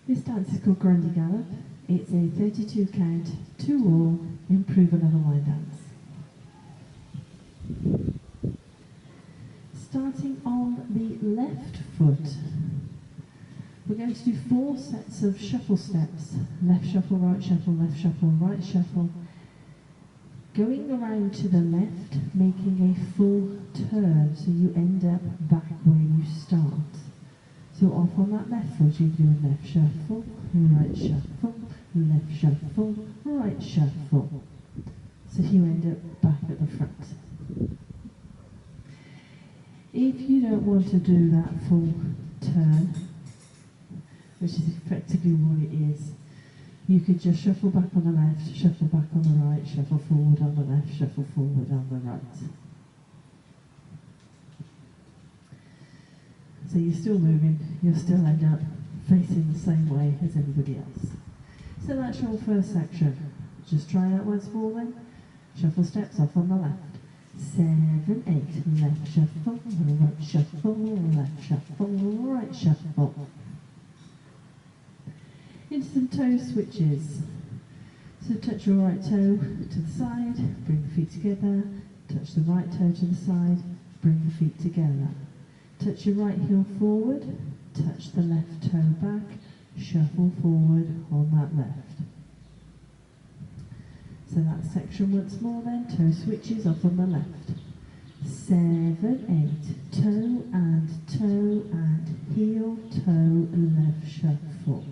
This dance is called Grundy Gallop. It's a 32 count, 2 wall, improve another line dance. Starting on the left foot, we're going to do 4 sets of shuffle steps. Left shuffle, right shuffle, left shuffle, right shuffle. Going around to the left, making a full turn, so you end up back where you start. So off on that left foot, you do left shuffle, right shuffle, left shuffle, right shuffle. So you end up back at the front. If you don't want to do that full turn, which is effectively what it is, you could just shuffle back on the left, shuffle back on the right, shuffle forward on the left, shuffle forward on the right. So you're still moving, you'll still end up facing the same way as everybody else. So that's your first section. Just try that once more then. Shuffle steps off on the left. 7, 8, left shuffle, right shuffle, left shuffle, right shuffle. Into some toe switches. So touch your right toe to the side, bring the feet together, touch the right toe to the side, bring the feet together. Touch your right heel forward, touch the left toe back, shuffle forward on that left. So that section once more then, toe switches off on the left. 7, 8, toe and heel, toe, left shuffle.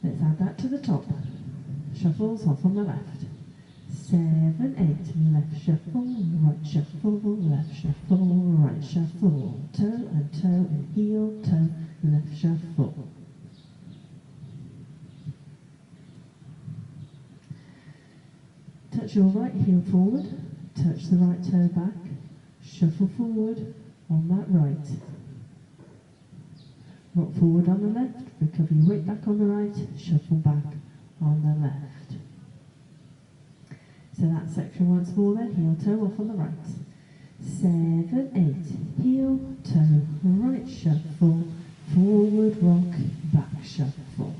Let's add that to the top. Shuffles off on the left. 7, 8, left shuffle, right shuffle, left shuffle, right shuffle. Toe and heel, toe, left shuffle. Touch your right heel forward, touch the right toe back, shuffle forward on that right. Rock forward on the left, recover your weight back on the right, shuffle back on the left. So that section once more then, heel toe off on the right. 7, 8, heel, toe, right shuffle, forward rock, back shuffle.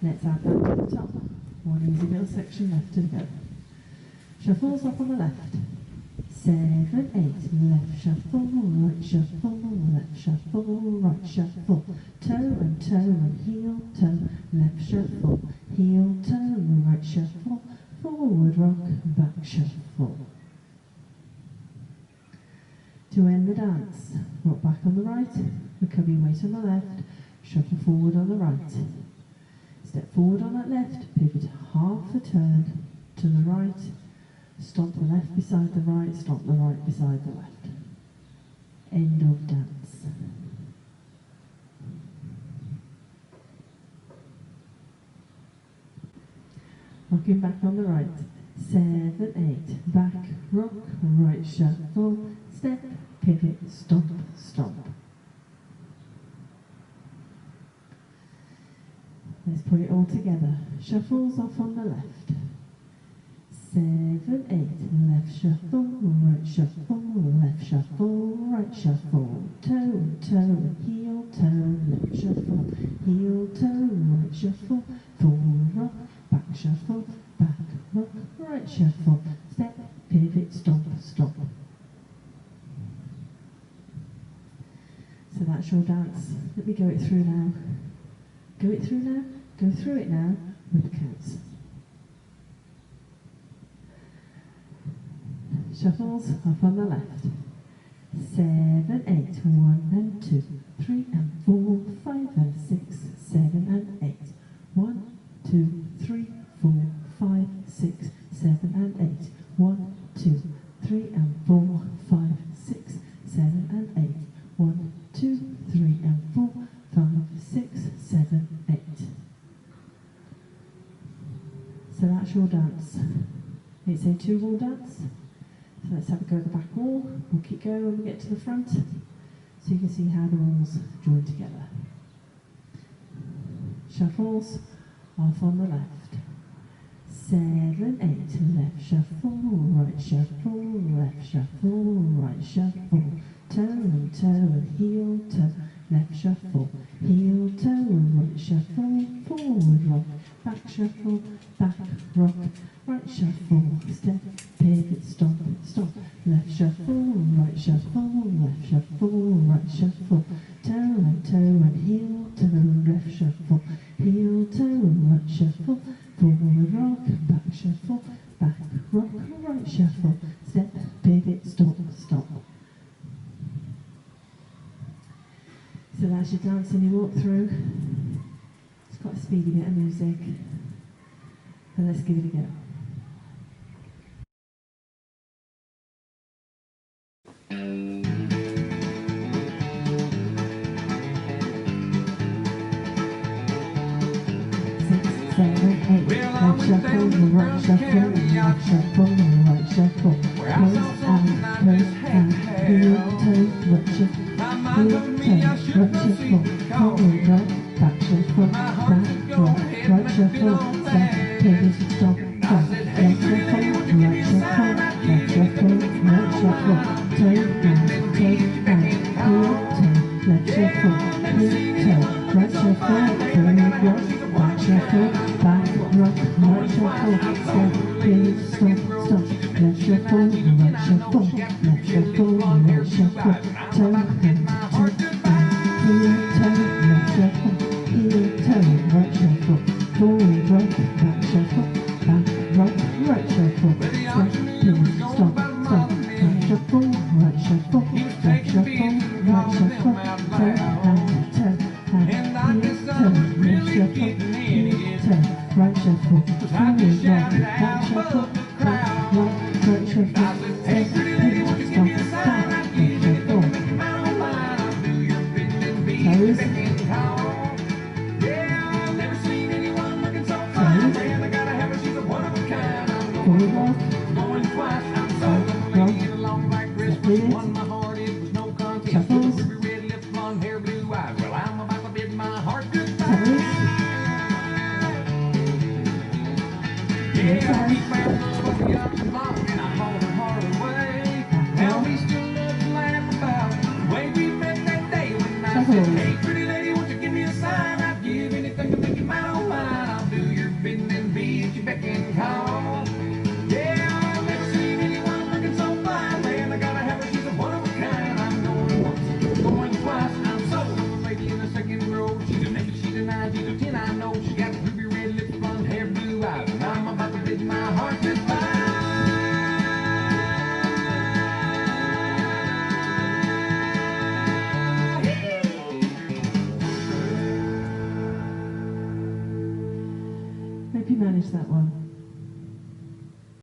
Let's add that to the top. One easy little section left to go. Shuffles off on the left. 7, 8, left shuffle, right shuffle, left shuffle, right shuffle. Toe and heel, toe, left shuffle, heel, toe, right shuffle, forward rock, back shuffle. To end the dance, rock back on the right, recover your weight on the left, shuffle forward on the right. Step forward on that left, pivot half a turn to the right, stomp the left beside the right, stomp the right beside the left. End of dance. Rocking back on the right. 7, 8, back, rock, right shuffle, step, pivot, stomp, stomp. Let's put it all together. Shuffles off on the left. 7, 8, left shuffle, right shuffle, left shuffle, right shuffle. Toe and heel, toe, left shuffle, heel, toe, right shuffle, forward rock, back shuffle, back rock, right shuffle, step, pivot, stomp, stomp. So that's your dance. Let me go it through now. Go it through now. Go through it now with the counts. Shuffles off on the left. 7, 8, 1 and 2, 3 and 4, 5 and 6, 7 and 8. 1, 2, 3, 4, 5, 6, 7 and 8. 1, 2, 3 and 4, 5, 6, 7 and 8. 1, 2, 3 and 4, 5, 6, 7, 8. So that's your dance. It's a 2-wall dance. So let's have a go at the back wall. We'll keep going when we get to the front, so you can see how the walls join together. Shuffles off on the left. 7, 8, left shuffle, right shuffle, left shuffle, right shuffle. Toe and and heel, toe, left shuffle, heel, toe, right shuffle, forward rock, back shuffle, back rock, right shuffle, step, pivot, stop, stop, left shuffle, right shuffle, left shuffle, right shuffle, toe and heel, toe, left shuffle, heel, toe, right shuffle, forward rock, back shuffle, back rock, right shuffle, step, pivot, stop, stop. So that's your dance and your walk through. It's quite a speedy bit of music. And let's give it a go. 6, 7, 8. Left shuffle, right shuffle, left shuffle, right shuffle. Close and heel, toe, right shuffle. Heel, toe, right shuffle. Forward rock, back shuffle, back rock, right shuffle, step, pivot, stop, stop. Left shuffle, right shuffle, left shuffle, right shuffle. Toe and heel, toe, left shuffle, heel, toe, right shuffle, forward rock, back shuffle, back rock, right shuffle, step, pivot, stop, stop. Left shuffle, right shuffle, left shuffle, right shuffle. Toe and heel, toe, left shuffle, heel, toe, right shuffle. Forward rock, back shuffle, back rock, right shuffle. Step, pivot, stop, stop. Left shuffle, right shuffle, left shuffle, right shuffle. Toe and toe, and heel, toe, left shuffle, heel, toe, right shuffle. Forward rock, back shuffle, back rock, right shuffle. Step, pivot, stop, stop. Left shuffle. Toes. Forward rock, back rock, step with it, shuffles, toes, heel toe, shuffles. Hey, pretty lady, won't you give me a sign? I'd give anything to make you mine, oh mine. I'll do your bidding and be at your beck and call. Yeah, I've never seen anyone looking so fine. Man, I gotta have her, she's a one of a kind. I'm going once, going twice. I'm sold on a lady in the second row. She's a naked, she's a 9, she's a 10, I know. She got ruby red lips, blonde hair, blue eyes. And I'm about to bid my heart goodbye. Hope you managed that one.